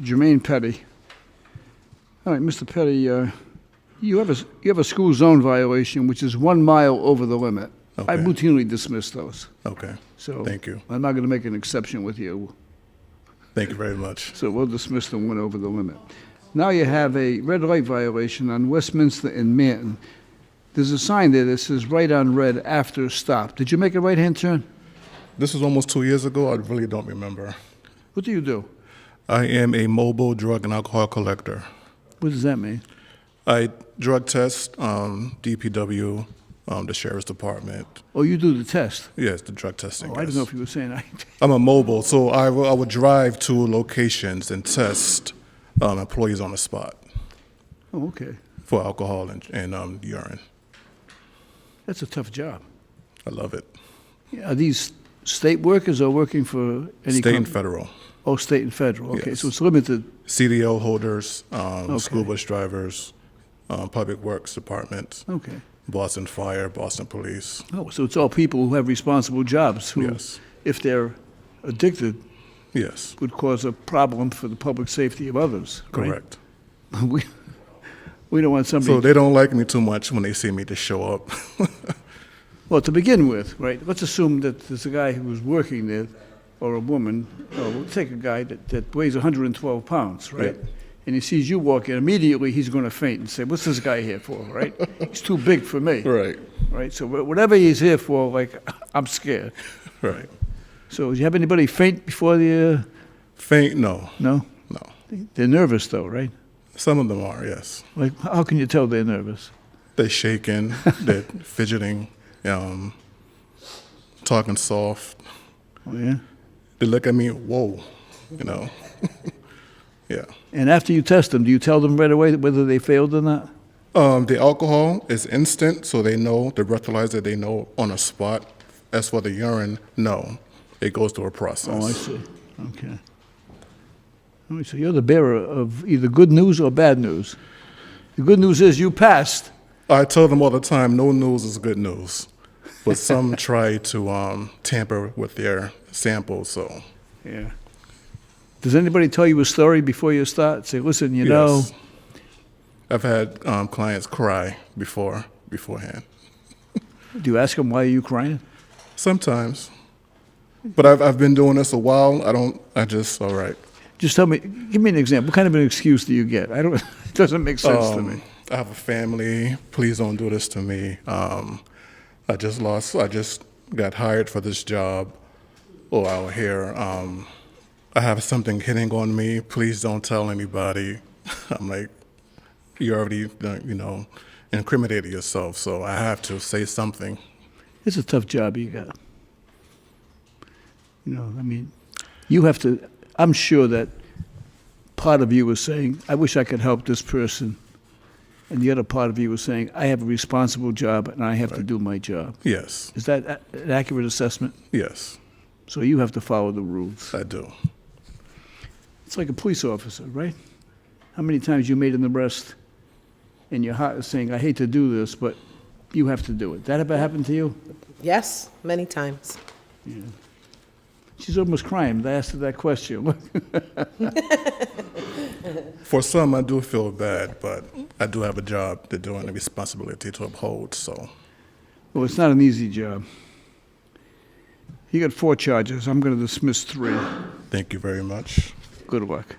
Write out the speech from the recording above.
Jermaine Petty. All right, Mr. Petty, you have a school zone violation, which is 1 mile over the limit. I Okay. routinely dismiss those, Okay. so. Thank you. I'm not going to make an exception with you, Thank you very much. so we'll dismiss the one over the limit. Now you have a red light violation on Westminster and Manton. There's a sign there that says right on red after stop. Did you make a right-hand turn? This was almost 2 years ago. I really don't remember. What do you do? I am a mobile drug and alcohol collector. What does that mean? I drug test DPW, the sheriff's department. Oh, you do the test. Yes, the drug testing. Oh, I didn't yes. know if you were saying that. I'm a mobile, so I would drive to locations and test employees on the spot Oh, okay. for alcohol and urine. That's a tough job. I love it. Are these state workers or working for any State and company? federal. Oh, state and federal. Okay, Yes. so it's limited. CDL holders, Okay. school bus drivers, public works department, Okay. Boston Fire, Boston Police. Oh, so it's all people who have responsible jobs who, Yes. if they're addicted, Yes, would cause a problem for the public safety of others. right? correct. We don't want somebody. So they don't like me too much when they see me just show up. Well, to begin with, right, let's assume that there's a guy who's working there, or a woman, or we'll take a guy that weighs 112 pounds, right? Yeah. And he sees you walk in, immediately he's going to faint and say, what's this guy here for, right? He's too big for me, Right, right? So whatever he's here for, like, I'm scared. right. So do you have anybody faint before the, Faint, no, no? no. They're nervous though, right? Some of them are, yes. Like, how can you tell they're nervous? They're shaking, they're fidgeting, talking soft. Oh, yeah? They look at me, whoa, you know. Yeah. And after you test them, do you tell them right away whether they failed or not? The alcohol is instant, so they know, the breathalyzer, they know on the spot. As for the urine, no. It goes through a process. Oh, I see. Okay. All right, so you're the bearer of either good news or bad news. The good news is you passed. I tell them all the time, no news is good news. But some try to tamper with their samples, so. Yeah. Does anybody tell you a story before you start? Say, listen, you know, Yes. I've had clients cry beforehand. do you ask them why are you crying? Sometimes. But I've been doing this a while. All right. Just tell me, give me an example. What kind of an excuse do you get? I don't, it doesn't make sense to me. I have a family. Please don't do this to me. I just got hired for this job. Or out here, I have something hitting on me. Please don't tell anybody. I'm like, you already, incriminated yourself, so I have to say something. It's a tough job you got. You know, I mean, you have to, I'm sure that part of you was saying, I wish I could help this person. And the other part of you was saying, I have a responsible job and I have to do my job. Yes, Is that an accurate assessment? yes, So you have to follow the rules. I do. It's like a police officer, right? How many times you made an arrest and your heart is saying, I hate to do this, but you have to do it. That ever happened to you? Yes, many times. She's almost crying. I asked her that question. For some, I do feel bad, but I do have a job to do and a responsibility to uphold, so. Well, it's not an easy job. You got 4 charges. I'm going to dismiss 3. Thank you very much. Good luck.